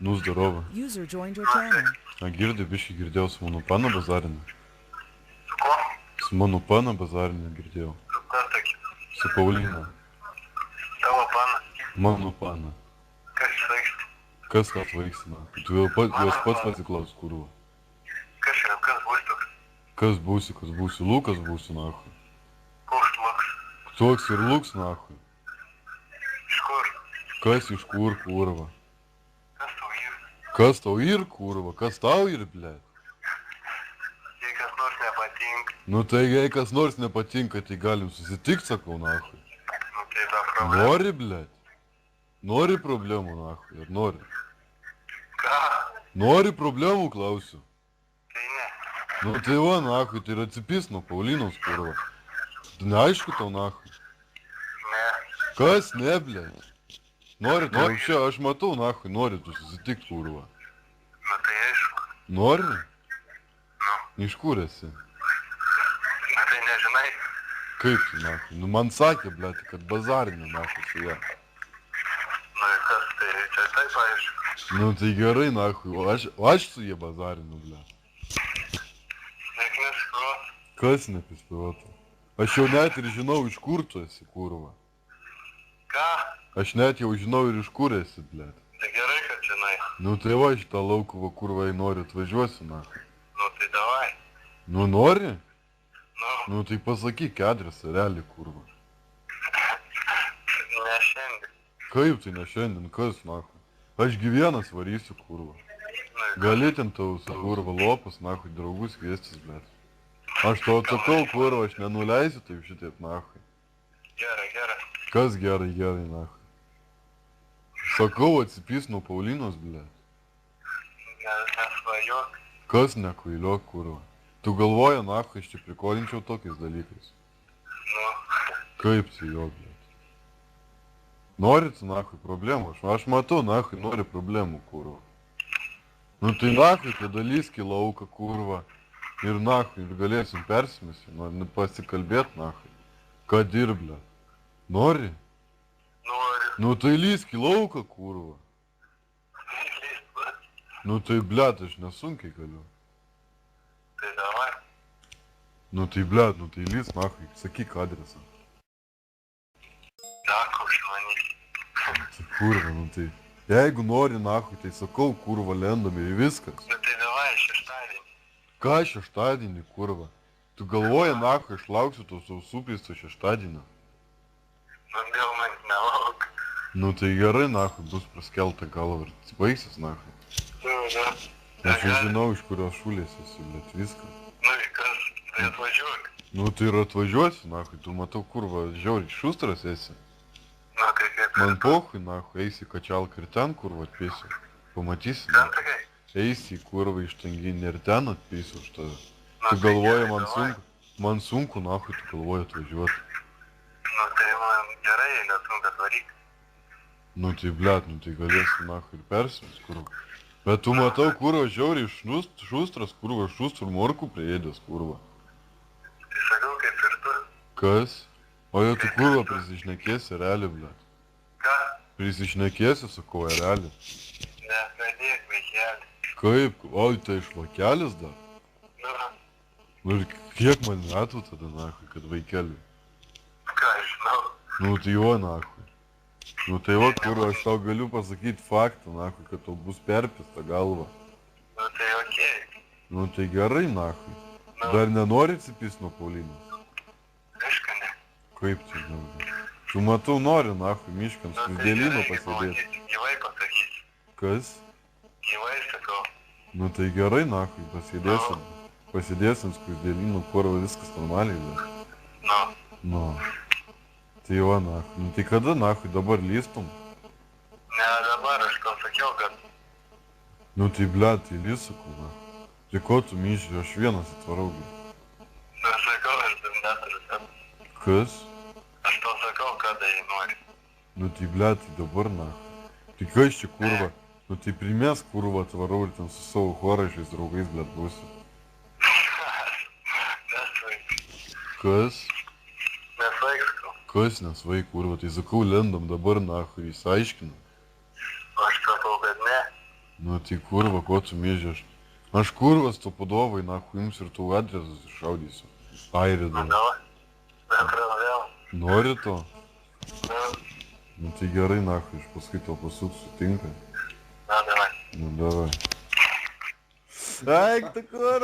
Nu, здорово. User joined your channel. A girdi, biškai girdėjau su mano pana bazarinė. Su kuo? Su mano pana bazarinė girdėjau. Su kas sakyt? Su Paulina. Tavo pana? Mano pana. Kas išvaikšti? Kas ką atvaiksta? Tu jos pats pasiklaus, kurva. Kas yra? Kas bus toks? Kas būsi? Lukas būsi, nahui. Koks laks? Toks ir Luks, nahui. Iš kur? Kas iš kur, kurva? Kas tau yra? Kas tau ir, kurva? Kas tau ir, blėt? Jei kas nors nepatinka, Nu tai jei kas nors nepatinka, tai galim susitikti, sakau, nahui. nu tai ta problema. Nori, blėt? Nori problemų, nahui, ir nori. Ką? Nori problemų, klausiu. Tai ne. Nu tai va, nahui, tai ir atsipys nuo Paulinos, kurva. Neaišku tau, nahui. Ne. Kas ne, blėt? Nori, tai čia, aš matau, nahui, nori tu susitikti, kurva. Nu tai aišku. Nori? Nu. Iš kur esi? Nu tai nežinai. Kaip tu, nahui? Nu man sakė, blėt, kad bazarinė, nahui, su ja. Nu ir kas tai čia taip aišku. Nu tai gerai, nahui, o aš su jie bazarinu, blėt. Nek neskruot. Kas nepispiuotų? Aš jau net ir žinau, iš kur tu esi, kurva. Ką? Aš net jau žinau ir iš kur esi, blėt. Tai gerai, kad žinai. Nu tai va, šitą laukuvą kurvą noriu atvažiuosiu, nahui. Nu tai davai. Nu nori? Nu, Nu tai pasakyk adresą, realiai, kurva. ne šiandien. Kaip tai ne šiandien, kas, nahui? Aš gyvienas varysiu, kurva. Nu ir Gali ten tau su kurva lopas, nahui, draugus kviestis, blėt. Aš tau atsakau, kurva, aš nenuleisiu taip šitaip, nahui. gerai, gerai. Kas gerai, nahui. Sakau, atsipys nuo Paulinos, blėt. Nesvajok. Kas nekvailiok, kurva. Tu galvoji, nahui, aš čia prikolinčiau tokiais dalykais. Nu, Kaip tai jo, blėt. Norit, nahui, problemų? Aš matau, nahui, nori problemų, kurva. Nu tai nahui, tada lysk į lauką, kurva. Ir nahui, ir galėsim persimesti, nori pasikalbėt, nahui. Ką dirblė? Nori? nori. Nu tai lysk į lauką, kurva. Nu tai, blėt, aš nesunkiai galiu. Tai davai. Nu tai, blėt, nu tai lysk, nahui, sakyk adresą. Dako už manį. Tai kurva, nu tai. Jeigu nori, nahui, tai sakau, kurva, lendame ir viskas. Nu tai davai šeštadienį. Ką šeštadienį, kurva? Tu galvoji, nahui, aš lauksiu to sausupės to šeštadienio. Nu dėl man nelauk. Nu tai gerai, nahui, bus praskelta galva ir baigsis, nahui. Nu. Aš jau žinau, iš kurios šulės esu, bet viską. Nu ir kas? Tai atvažiuok. Nu tai ir atvažiuosiu, nahui, tu matau, kurva, žiauriai šustras esi. Nu tai kaip. Man pohui, nahui, eisi kačialką ir ten, kurva, atpėsiu. Pamatysi, Ten sakai? eisi į kurva iš tanginį ir ten atpėsiu už tave. Nu, Tu tai galvoji, gerai, man davai. sunku, nahui, tu galvoji atvažiuoti. Nu tai man gerai, jei nesunku atvaryk. Nu tai, blėt, nu tai galėsi, nahui, ir persimis, kurva. Bet tu matau, kurva, žiauriai šustras, kurva, šustrų morkų priėdęs, kurva. Tai sakau kaip ir tu. Kas? O jau tu, kurva, prisišnekėsi, realiai, blėt. Ką? Prisišnekėsi, sakau, realiai. Nepradėk, vaikeli. Kaip? Oi, tai iš vakelis dar? Nu, Nu ir kiek man metų tada, nahui, kad vaikeliui? ką aš žinau. Nu tai jo, nahui. Nu tai va, kurva, aš tau galiu pasakyti faktą, nahui, kad tau bus perpista galva. Nu tai okei. Nu tai gerai, nahui. Nu, Dar nenori atsipys nuo Paulinos? aišku ne. Kaip tai nori? Tu matau, nori, nahui, miškams, Nu tai skruzdėlyną gerai, pasidėti. gyvai pasakysiu. Kas? Gyvai sakau. Nu tai gerai, nahui, pasidėsim skruzdėlyną, kurva, viskas normaliai, bet. Nu, Nu. Tai va, nahui. Nu tai kada, nahui, dabar lystum? ne dabar aš tau sakiau, kad Nu tai, blėt, tai lysakau, na. Tai ko tu myši, aš vienas atvarau. nu sakau, aš dar neturiu kad. Kas? Aš tau sakau, kada jį nori. Nu tai, blėt, tai dabar, na. Tai kas čia, kurva? Nu tai primės, kurva, atvarau ir ten su savo chorašiais draugais, blėt, būsiu. Nesvaik. Kas? Nesvaik sakau. Kas nesvaik, kurva? Tai sakau, lendam dabar, nahui, išsiaiškinu. Aš sakau, kad ne. Nu tai kurva, ko tu mėžiš? Aš kurvas to padovai, nahui, jums ir tų adresas iššaudysiu. Airi Ну dar. давай. Закрыл дело. Nori to? Ну, Nu tai gerai, nahui, aš paskui tau pasuksiu, tinka? да, давай. Nu davai. Eik tu kurva.